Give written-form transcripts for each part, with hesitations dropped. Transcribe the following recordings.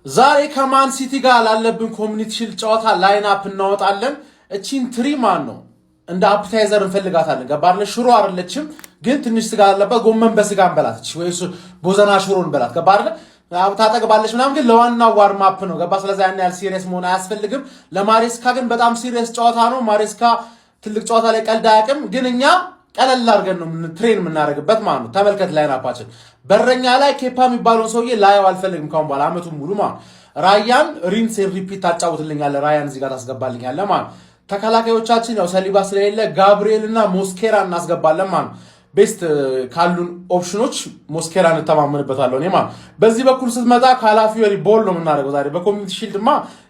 ዛሬ ከማን ሲቲ ጋር ላለብን ኮሚኒቲ ሺልድ ጨዋታ ላይን አፕ እናወጣለን። እቺን ትሪ ማን ነው እንደ አፕታይዘር እንፈልጋታለን። ገባርለ ሽሮ አይደለችም ግን ትንሽ ስጋ አለበት። ጎመን በስጋ እንበላት ወይስ ቦዘና ሽሮ እንበላት። ገባርለ ታጠግባለች ምናምን ግን ለዋናው ዋርም አፕ ነው። ገባ ስለዚህ ያን ያህል ሲሪየስ መሆን አያስፈልግም። ለማሬስካ ግን በጣም ሲሪየስ ጨዋታ ነው። ማሬስካ ትልቅ ጨዋታ ላይ ቀልድ አያውቅም። ግን እኛ ቀለል አድርገን ነው ትሬን የምናደርግበት ማለት ነው። ተመልከት ላይን አፓችን በረኛ ላይ ኬፓ የሚባለውን ሰውዬ ላየው አልፈልግም ካሁን በኋላ አመቱን ሙሉ ማለት ራያን ሪንስ ሪፒት ታጫውትልኛለህ። ራያን እዚህ ጋር ታስገባልኛለህ ማለት ተከላካዮቻችን ያው ሰሊባ ስለሌለ ጋብሪኤልና ሞስኬራ እናስገባለን ማለት ቤስት ካሉን ኦፕሽኖች ሞስኬራን እንተማመንበታለሁ እኔ ማለት በዚህ በኩል ስትመጣ ካላፊዮሪ ቦል ነው የምናደርገው። ዛሬ በኮሚኒቲ ሺልድማ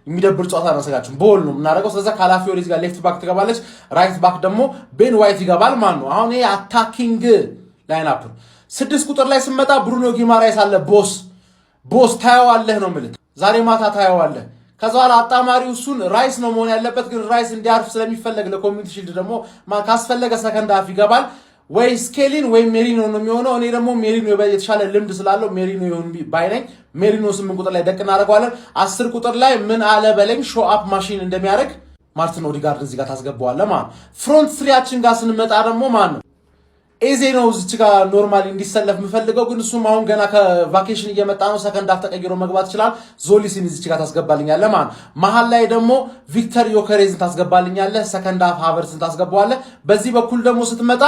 የሚደብር ጨዋታ ነው ቦል ነው የምናደርገው። ስለዚህ ካላፊዮሪ ጋር ሌፍት ባክ ትገባለች፣ ራይት ባክ ደግሞ ቤን ዋይት ይገባል ማለት ነው። አሁን ይሄ አታኪንግ ላይን አፕ 6 ቁጥር ላይ ስመጣ ብሩኖ ጊማራይስ አለ። ቦስ ታየዋለህ ነው የምልህ። ዛሬ ማታ ታየዋለህ። ከዛ በኋላ አጣማሪው እሱን ራይስ ነው መሆን ያለበት፣ ግን ራይስ እንዲያርፍ ስለሚፈለግ ለኮሚኒቲ ሺልድ ደግሞ ካስፈለገ ሰከንድ ሃፍ ይገባል ወይ ስኬሊን ወይ ሜሪኖ ነው የሚሆነው። እኔ ደግሞ ሜሪኖ የተሻለ ልምድ ስላለው ሜሪኖ ይሁን ባይነኝ። ሜሪኖ 8 ቁጥር ላይ ደቅ እናደርገዋለን። 10 ቁጥር ላይ ምን አለ በለኝ ሾው አፕ ማሽን እንደሚያደርግ ማርቲን ኦዲጋርድ እዚህ ጋር ታስገባዋለህ ማለት። ፍሮንት ትሪያችን ጋር ስንመጣ ደግሞ ማን ነው ኤዜ ነው እዚህ ጋር ኖርማሊ እንዲሰለፍ የምፈልገው፣ ግን እሱም አሁን ገና ከቫኬሽን እየመጣ ነው። ሰከንድ ሃፍ ተቀይሮ መግባት ይችላል። ዞሊስን እዚህ ጋር ታስገባልኛለህ ማለት። መሀል ላይ ደግሞ ቪክተር ዮከሬዝን ታስገባልኛለህ። ሰከንድ ሃፍ ሃቨርትስን ታስገባዋለህ። በዚህ በኩል ደግሞ ስትመጣ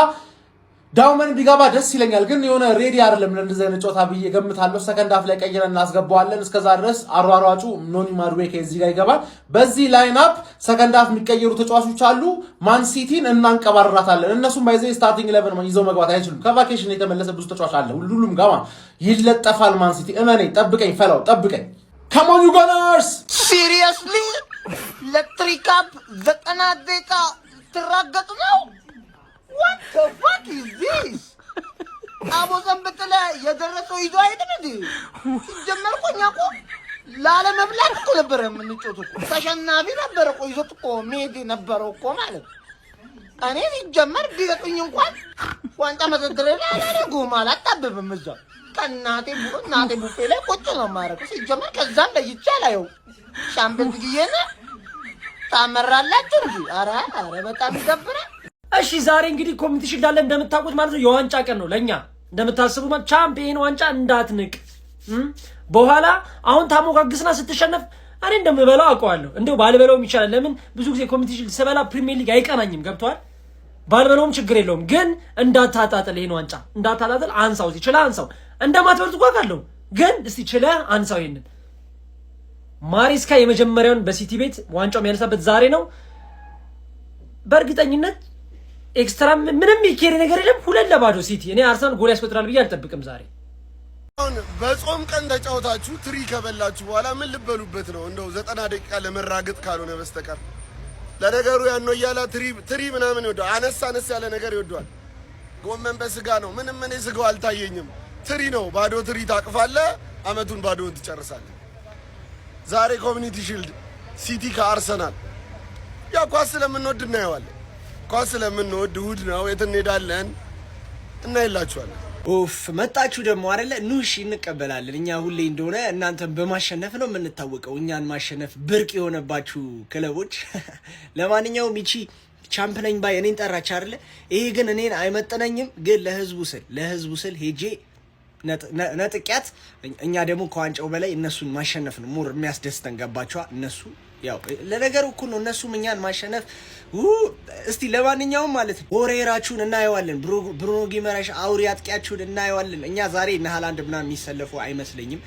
ዳውመን ቢገባ ደስ ይለኛል፣ ግን የሆነ ሬዲ አይደለም ለእንደዚህ አይነት ጨዋታ ብዬ ገምታለሁ። ሰከንድ ሃፍ ላይ ቀይረን እናስገባዋለን። እስከዛ ድረስ አሯሯጩ ኖኒ ማዱዌኬ እዚህ ጋር ይገባል። በዚህ ላይን አፕ ሰከንድ ሃፍ የሚቀየሩ ተጫዋቾች አሉ። ማን ሲቲን እናንቀባራታለን። እነሱም ባይዘ ስታርቲንግ 11 ይዘው መግባት አይችሉም። ከቫኬሽን የተመለሰ ብዙ ተጫዋች አለ። ሁሉም ጋር ይለጠፋል። ማን ሲቲ እመነኝ፣ ጠብቀኝ፣ ፈላው ጠብቀኝ። ካም ኦን ዩ ጋናርስ ሲሪየስሊ ለትሪካፕ 90 ደቂቃ ትራገጥ ነው። What the fuck is this? አቦ ዘንበተለ የደረሰው ይዞ አይደል እንዴ? ሲጀመርኩኝ እኮ ላለመብላት እኮ ነበር የምንጮተው እኮ ተሸናፊ ነበር እኮ ይዞት እኮ ሜዲ ነበር እኮ ማለት እኔ ሲጀመር ቢገጡኝ እንኳን ዋንጫ መሰደረና አላደርገውም አላጣብብም። እዛ ከእናቴ ቡፌ ላይ ቁጭ ነው የማደርገው። ሲጀመር ከዛም ለይቼ አላየው ሻምፒዮንስ ጊዜና ታመራላችሁ እንጂ ኧረ በጣም ይደብራል። እሺ ዛሬ እንግዲህ ኮሚኒቲ ሺልድ አለ እንደምታውቁት ማለት ነው። የዋንጫ ቀን ነው ለኛ እንደምታስቡ ማለት ቻምፒየን ዋንጫ እንዳትንቅ። በኋላ አሁን ታሞጋግስና ስትሸነፍ እኔ እንደምበላው አውቀዋለሁ። እንደው ባልበላውም ይቻላል። ለምን ብዙ ጊዜ ኮሚኒቲ ሺልድ ስበላ ፕሪሚየር ሊግ አይቀናኝም። ገብቷል። ባልበላውም ችግር የለውም። ግን እንዳታጣጥል ይሄን ዋንጫ እንዳታጣጥል። አንሳው ይችላል። አንሳው እንደማትበልጥ እኮ አውቃለሁ። ግን እስቲ ይችላል አንሳው። ይሄንን ማሬስካ የመጀመሪያውን በሲቲ ቤት ዋንጫው የሚያነሳበት ዛሬ ነው በእርግጠኝነት። ኤክስትራ ምንም ይኬሪ ነገር የለም። 2-0 ሲቲ። እኔ አርሰናል ጎል ያስቆጥራል ብዬ አልጠብቅም ዛሬ። በጾም ቀን ተጫውታችሁ ትሪ ከበላችሁ በኋላ ምን ልበሉበት ነው? እንደው 90 ደቂቃ ለመራገጥ ካልሆነ በስተቀር ለነገሩ ያን ነው ያላ ትሪ ምናምን ይወዳል። አነስ ያለ ነገር ይወዳል። ጎመን በስጋ ነው። ምንም እኔ ስጋው አልታየኝም። ትሪ ነው። ባዶ ትሪ ታቅፋለህ። አመቱን ባዶውን ትጨርሳለህ። ዛሬ ኮሚኒቲ ሺልድ ሲቲ ከአርሰናል ያ ኳስ ስለምንወድ እናየዋለን። ኳስ ስለምንወድ እሑድ ነው የት እንሄዳለን እና ይላችኋል። ኡፍ መጣችሁ ደግሞ አይደለ? ኑሽ እንቀበላለን። እኛ ሁሌ እንደሆነ እናንተን በማሸነፍ ነው የምንታወቀው። እኛን ማሸነፍ ብርቅ የሆነባችሁ ክለቦች። ለማንኛውም ይቺ ቻምፒየን ባይ እኔን ጠራች አይደለ? ይሄ ግን እኔን አይመጥነኝም። ግን ለህዝቡ ስል ሄጄ ነጥቂያት። እኛ ደግሞ ከዋንጫው በላይ እነሱን ማሸነፍ ነው ሙር የሚያስደስተን። ገባችኋ? እነሱ ያው ለነገሩ እኮ ነው እነሱም እኛን ማሸነፍ። እስቲ ለማንኛውም ማለት ነው ኦሬራችሁን እናየዋለን። ብሩኖ ጊማራይስ አውሪ አጥቂያችሁን እናየዋለን። እኛ ዛሬ እነ ሃላንድ ምናምን የሚሰለፉ አይመስለኝም።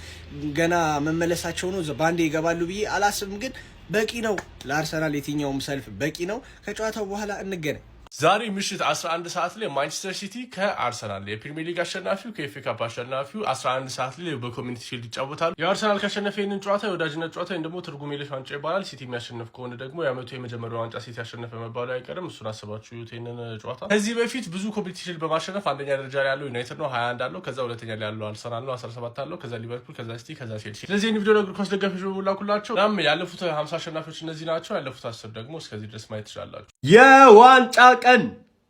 ገና መመለሳቸው ነው። ባንዴ ይገባሉ ብዬ አላስብም። ግን በቂ ነው ለአርሰናል የትኛውም ሰልፍ በቂ ነው። ከጨዋታው በኋላ እንገናኝ። ዛሬ ምሽት 11 ሰዓት ላይ ማንቸስተር ሲቲ ከአርሰናል የፕሪሚየር ሊግ አሸናፊው ከኤፍኤ ካፕ አሸናፊው 11 ሰዓት ላይ በኮሚኒቲ ሺልድ ይጫወታሉ። የአርሰናል ካሸነፈ ይህንን ጨዋታ የወዳጅነት ጨዋታ ወይም ደግሞ ትርጉም የለሽ ዋንጫ ይባላል። ሲቲ የሚያሸንፍ ከሆነ ደግሞ የዓመቱ የመጀመሪያው ዋንጫ ሲቲ ያሸነፈ መባሉ አይቀርም። እሱን አስባችሁ ይህንን ጨዋታ። ከዚህ በፊት ብዙ ኮሚኒቲ ሺልድ በማሸነፍ አንደኛ ደረጃ ላይ ያለው ዩናይትድ ነው 21 አለው። ከዛ ሁለተኛ ላይ ያለው አርሰናል ነው 17 አለው። ከዛ ሊቨርፑል፣ ከዛ ሲቲ፣ ከዛ ቼልሲ። ስለዚህ ይህን ቪዲዮ እግር ኳስ ደጋፊዎች በሙላኩላቸው ናም ያለፉት 50 አሸናፊዎች እነዚህ ናቸው። ያለፉት 10 ደግሞ እስከዚህ ድረስ ማየት ትችላላችሁ። የዋንጫ ቀን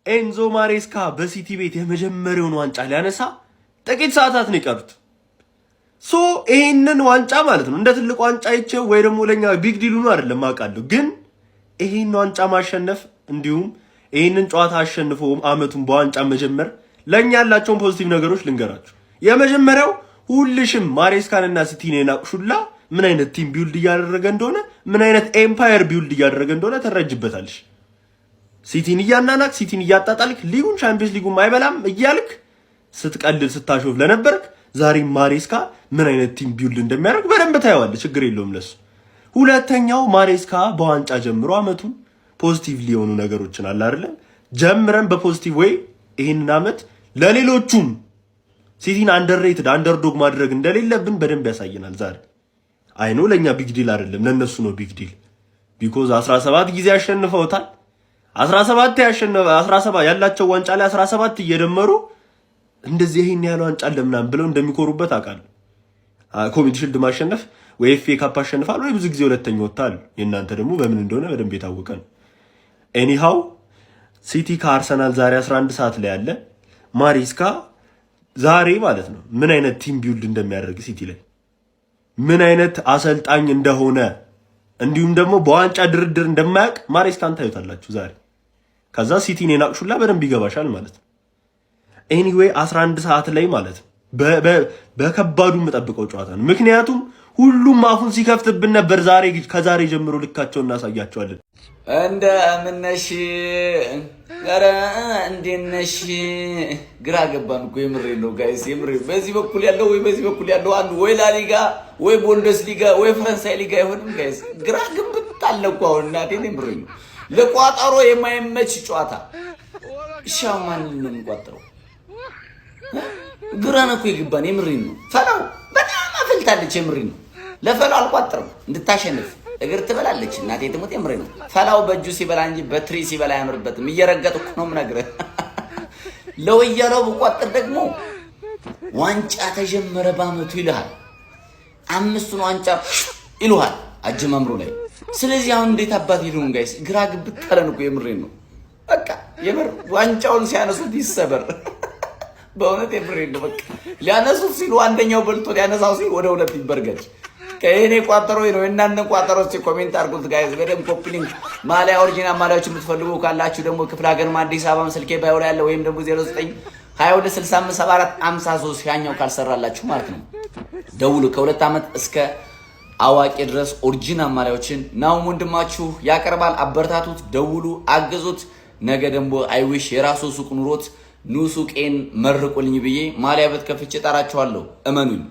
ኤንዞ ማሬስካ በሲቲ ቤት የመጀመሪያውን ዋንጫ ሊያነሳ ጥቂት ሰዓታት ነው የቀሩት። ሶ ይሄንን ዋንጫ ማለት ነው እንደ ትልቅ ዋንጫ አይቼው ወይ ደግሞ ለኛ ቢግ ዲል ነው አይደለም አውቃለሁ፣ ግን ይሄን ዋንጫ ማሸነፍ እንዲሁም ይሄንን ጨዋታ አሸንፎ አመቱን በዋንጫ መጀመር ለኛ ያላቸውን ፖዚቲቭ ነገሮች ልንገራችሁ። የመጀመሪያው ሁልሽም ማሬስካንና ሲቲን የናቁሹላ ምን አይነት ቲም ቢልድ እያደረገ እንደሆነ ምን አይነት ኤምፓየር ቢልድ እያደረገ እንደሆነ ተረጅበታልሽ። ሲቲን እያናናቅ ሲቲን እያጣጣልክ ሊጉን ቻምፒየንስ ሊጉን አይበላም እያልክ ስትቀልል ስታሾፍ ለነበርክ ዛሬ ማሬስካ ምን አይነት ቲም ቢልድ እንደሚያደርግ በደንብ ታየዋለህ። ችግር የለውም ለሱ። ሁለተኛው ማሬስካ በዋንጫ ጀምሮ አመቱን ፖዚቲቭ ሊሆኑ ነገሮችን አለ አይደለ ጀምረን በፖዚቲቭ ወይ ይሄንን አመት ለሌሎቹም ሲቲን አንደርሬትድ አንደርዶግ ማድረግ እንደሌለብን በደንብ ያሳየናል ዛሬ። አይኖ ለኛ ቢግ ዲል አይደለም ለነሱ ነው ቢግ ዲል። ቢኮዝ 17 ጊዜ ያሸንፈውታል። 17 ያላቸው ዋንጫ ላይ 17 እየደመሩ እንደዚህ ይሄን ያለው ዋንጫ ለምናም ብለው እንደሚኮሩበት አውቃለሁ። ኮሚኒቲ ሺልድ ማሸነፍ ወይ ኤፍኤ ካፕ አሸንፋል ወይ ብዙ ጊዜ ሁለተኛ ወጣል። የእናንተ ደግሞ በምን እንደሆነ በደንብ የታወቀ ነው። ኤኒሃው ሲቲ ከአርሰናል ዛሬ 11 ሰዓት ላይ ያለ ማሬስካ ዛሬ ማለት ነው ምን አይነት ቲም ቢልድ እንደሚያደርግ ሲቲ ላይ ምን አይነት አሰልጣኝ እንደሆነ እንዲሁም ደግሞ በዋንጫ ድርድር እንደማያውቅ ማሬስካን ታዩታላችሁ ዛሬ። ከዛ ሲቲን የናቅሹላ በደንብ ይገባሻል ማለት ነው። ኤኒዌይ 11 ሰዓት ላይ ማለት ነው በከባዱ የምጠብቀው ጨዋታ ነው። ምክንያቱም ሁሉም አፉን ሲከፍትብን ነበር። ዛሬ ከዛሬ ጀምሮ ልካቸውን እናሳያቸዋለን። እንደምነሽ ጋራ እንዴነሽ ግራ ገባን እኮ የምሬ ነው ጋይስ፣ የምሬ በዚህ በኩል ያለው ወይ በዚህ በኩል ያለው አንዱ ወይ ላሊጋ ወይ ቦንደስ ሊጋ ወይ ፈረንሳይ ሊጋ ይሆንም ጋይስ፣ ግራ ግብት አለኩ። አሁን እናቴ የምሬ ነው ለቋጠሮ የማይመች ጨዋታ ሻማን ነው የሚቋጠረው። ግራ ነው እኮ ይገባን የምሬ ነው። ፈላው በጣም አፈልታለች የምሬ ነው። ለፈላው አልቋጠርም እንድታሸንፍ እግር ትበላለች እናቴ ትሞት የምሬ ነው። ፈላው በእጁ ሲበላ እንጂ በትሪ ሲበላ አያምርበትም። እየረገጥኩ ነው የምነግርህ። ለወያለው ብቋጥር ደግሞ ዋንጫ ተጀመረ በአመቱ ይልሃል። 5ቱን ዋንጫ ይልሃል አጀማምሮ ላይ። ስለዚህ አሁን እንዴት አባት ይሉን ጋይስ ግራ ግብት ታለን እኮ የምሬ ነው። በቃ የምር ዋንጫውን ሲያነሱት ይሰበር በእውነት የምሬ ነው። በቃ ሊያነሱት ሲሉ አንደኛው በልቶ ሊያነሳው ሲል ወደ ሁለት ይበርገድ። ከእኔ ቋጠሮ ነው እናንተ ቋጠሮ እስቲ ኮሜንት አድርጉት ጋይስ። በደም ኮፒ ሊንክ ማሊያ ኦሪጂናል ማሊያዎች የምትፈልጉ ካላችሁ ደግሞ ክፍለ ሀገርም አዲስ አበባም ስልኬ ባይወራ ያለ ወይም ደግሞ 0922657453 ያኛው ካልሰራላችሁ ማለት ነው ደውሉ። ከ2 አመት እስከ አዋቂ ድረስ ኦሪጂናል ማሊያዎችን ናው ወንድማችሁ ያቀርባል። አበርታቱት፣ ደውሉ፣ አግዙት። ነገ ደግሞ አይዊሽ የራሱ ሱቅ ኑሮት ኑ ሱቄን መርቁልኝ ብዬ ማሊያ ቤት ከፍቼ ጠራችኋለሁ። እመኑኝ።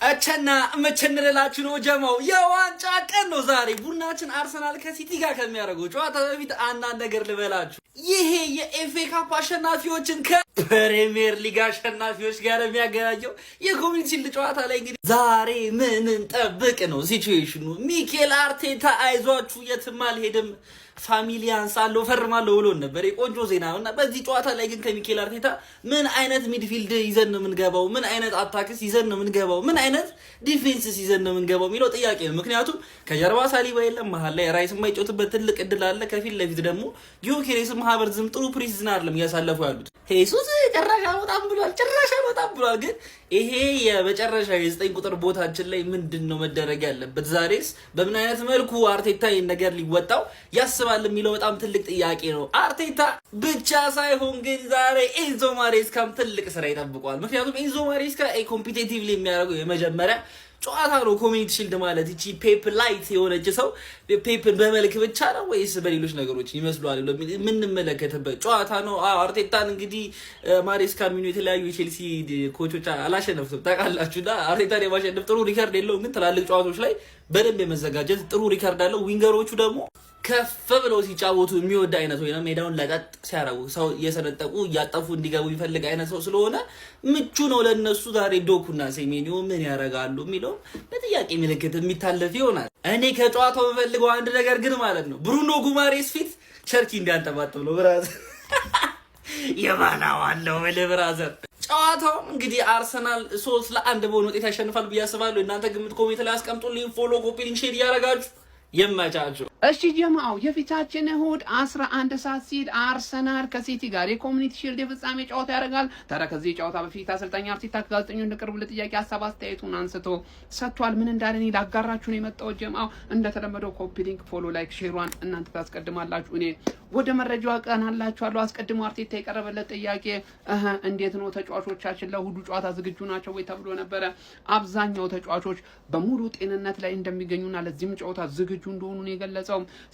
እቸና መቸንረላችሁ ነው ጀማው። የዋንጫ ቀን ነው ዛሬ። ቡናችን አርሰናል ከሲቲ ጋር ከሚያደርገው ጨዋታ በፊት አንዳንድ ነገር ልበላችሁ። ይሄ የኤፍኤ ካፕ አሸናፊዎችን ከፕሪሚየር ሊግ አሸናፊዎች ጋር የሚያገናኘው የኮሚኒቲ ሺልድ ጨዋታ ላይ እንግዲህ ዛሬ ምን እንጠብቅ ነው ሲቹዌሽኑ። ሚኬል አርቴታ አይዟችሁ የትም አልሄድም ፋሚሊያንስ አለው ፈርማለሁ ብሎ ነበር። የቆንጆ ዜና ነውና በዚህ ጨዋታ ላይ ግን ከሚኬል አርቴታ ምን አይነት ሚድፊልድ ይዘን ነው የምንገባው፣ ምን አይነት አታክስ ይዘን ነው የምንገባው፣ ምን አይነት ዲፌንስስ ይዘን ነው የምንገባው የሚለው ጥያቄ ነው። ምክንያቱም ከጀርባ ሳሊባ የለም፣ መሀል ላይ ራይስ የማይጮትበት ትልቅ እድል አለ። ከፊት ለፊት ደግሞ ጊዮኬሬስ ማህበርዝም ጥሩ ፕሪሲዝን አይደለም እያሳለፉ ያሉት። ሄሱስ ጭራሽ አልወጣም ብሏል። ግን ይሄ የመጨረሻ የ9 ቁጥር ቦታችን ላይ ምንድነው መደረግ ያለበት? ዛሬስ በምን አይነት መልኩ አርቴታ ይሄን ነገር ሊወጣው ያስባል የሚለው በጣም ትልቅ ጥያቄ ነው። አርቴታ ብቻ ሳይሆን ግን ዛሬ ኤንዞ ማሬስካም ትልቅ ስራ ይጠብቀዋል። ምክንያቱም ኤንዞ ማሬስካ ኮምፒቲቲቭሊ የሚያደርገው የመጀመሪያ ጨዋታ ነው ኮሚኒቲ ሺልድ ማለት። እቺ ፔፕ ላይት የሆነች ሰው ፔፕን በመልክ ብቻ ነው ወይስ በሌሎች ነገሮች ይመስሏል የምንመለከትበት ጨዋታ ነው። አርቴታን እንግዲህ ማሬስካ ሚኑ የተለያዩ የቼልሲ ኮቾች አላሸነፉትም ታውቃላችሁና አርቴታን የማሸነፍ ጥሩ ሪከርድ የለውም፣ ግን ትላልቅ ጨዋታዎች ላይ በደንብ የመዘጋጀት ጥሩ ሪከርድ አለው። ዊንገሮቹ ደግሞ ከፍ ብለው ሲጫወቱ የሚወድ አይነት ወይ ነው። ሜዳውን ለቀጥ ሲያረጉ ሰው እየሰነጠቁ እያጠፉ እንዲገቡ ይፈልግ አይነት ሰው ስለሆነ ምቹ ነው ለነሱ። ዛሬ ዶኩና ሴሜኒዮ ምን ያረጋሉ የሚለው በጥያቄ ምልክት የሚታለፍ ይሆናል። እኔ ከጨዋታው የምፈልገው አንድ ነገር ግን ማለት ነው ብሩኖ ጉማሬስ ፊት ቸርኪ እንዲያንጠባጥብ ነው። ብራዘር የባላዋለው ብራዘር ጨዋታው እንግዲህ አርሰናል 3-1 በሆነ ውጤት ያሸንፋል ብዬ አስባለሁ። እናንተ ግምት ኮሜንት ላይ አስቀምጡልኝ። ፎሎ፣ ኮፒ ሊንክ፣ ሼር እያረጋችሁ የማቻችሁ እሺ ጀማው የፊታችን እሁድ 11 ሰዓት ሲል አርሰናል ከሲቲ ጋር የኮሚኒቲ ሺልድ የፍጻሜ ጨዋታ ያደርጋል። ታዲያ ከዚህ ጨዋታ በፊት አሰልጣኝ አርቴታ ጋዜጠኞች እንደቀረቡለት ጥያቄ ሀሳብ አስተያየቱን አንስቶ ሰጥቷል። ምን እንዳለ እኔ ላጋራችሁ ነው የመጣው። ጀማው እንደተለመደው ኮፒ ሊንክ፣ ፎሎ፣ ላይክ፣ ሼሯን እናንተ ታስቀድማላችሁ። እኔ ወደ መረጃው አቀናላችኋለሁ። አስቀድሞ አርቴታ የቀረበለት ጥያቄ እንዴት ነው ተጫዋቾቻችን ለእሁዱ ጨዋታ ዝግጁ ናቸው ወይ ተብሎ ነበረ። አብዛኛው ተጫዋቾች በሙሉ ጤንነት ላይ እንደሚገኙና ለዚህም ጨዋታ ዝግጁ እንደሆኑ ነው የገለጸው።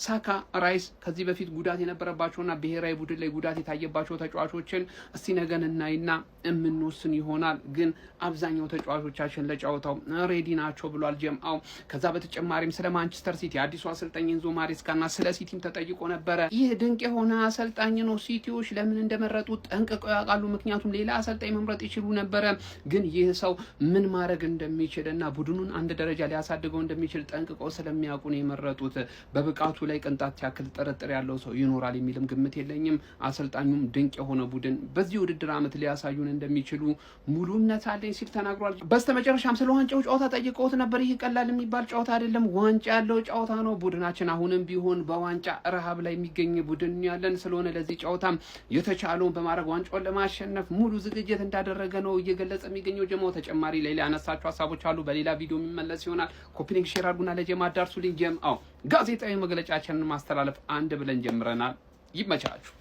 ሳካ፣ ራይስ ከዚህ በፊት ጉዳት የነበረባቸውና ብሔራዊ ቡድን ላይ ጉዳት የታየባቸው ተጫዋቾችን እስቲ ነገን እናይና የምንወስን ይሆናል። ግን አብዛኛው ተጫዋቾቻችን ለጨዋታው ሬዲ ናቸው ብሏል ጀምአው። ከዛ በተጨማሪም ስለ ማንቸስተር ሲቲ አዲሱ አሰልጣኝ ኤንዞ ማሬስካና ስለ ሲቲም ተጠይቆ ነበረ። ይህ ድንቅ የሆነ አሰልጣኝ ነው። ሲቲዎች ለምን እንደመረጡ ጠንቅቀው ያውቃሉ። ምክንያቱም ሌላ አሰልጣኝ መምረጥ ይችሉ ነበረ። ግን ይህ ሰው ምን ማድረግ እንደሚችልና ቡድኑን አንድ ደረጃ ሊያሳድገው እንደሚችል ጠንቅቀው ስለሚያውቁ ነው የመረጡት። በብቃቱ ላይ ቅንጣት ያክል ጥርጥር ያለው ሰው ይኖራል የሚልም ግምት የለኝም። አሰልጣኙም ድንቅ የሆነ ቡድን በዚህ ውድድር ዓመት ሊያሳዩን እንደሚችሉ ሙሉ እምነት አለኝ ሲል ተናግሯል። በስተመጨረሻም ስለ ዋንጫው ጨዋታ ጠይቀውት ነበር። ይህ ቀላል የሚባል ጨዋታ አይደለም፣ ዋንጫ ያለው ጨዋታ ነው። ቡድናችን አሁንም ቢሆን በዋንጫ ረሃብ ላይ የሚገኝ ቡድን ያለን ስለሆነ ለዚህ ጨዋታም የተቻለውን በማድረግ ዋንጫውን ለማሸነፍ ሙሉ ዝግጅት እንዳደረገ ነው እየገለጸ የሚገኘው። ጀማው ተጨማሪ ሌላ ያነሳቸው ሀሳቦች አሉ፣ በሌላ ቪዲዮ የሚመለስ ይሆናል። ኮፒ ሊንክ ሼር አድርጉና ለጀማ አዳርሱልኝ። ጀማው ጋዜጣዊ መግለጫችንን ማስተላለፍ አንድ ብለን ጀምረናል። ይመቻችሁ።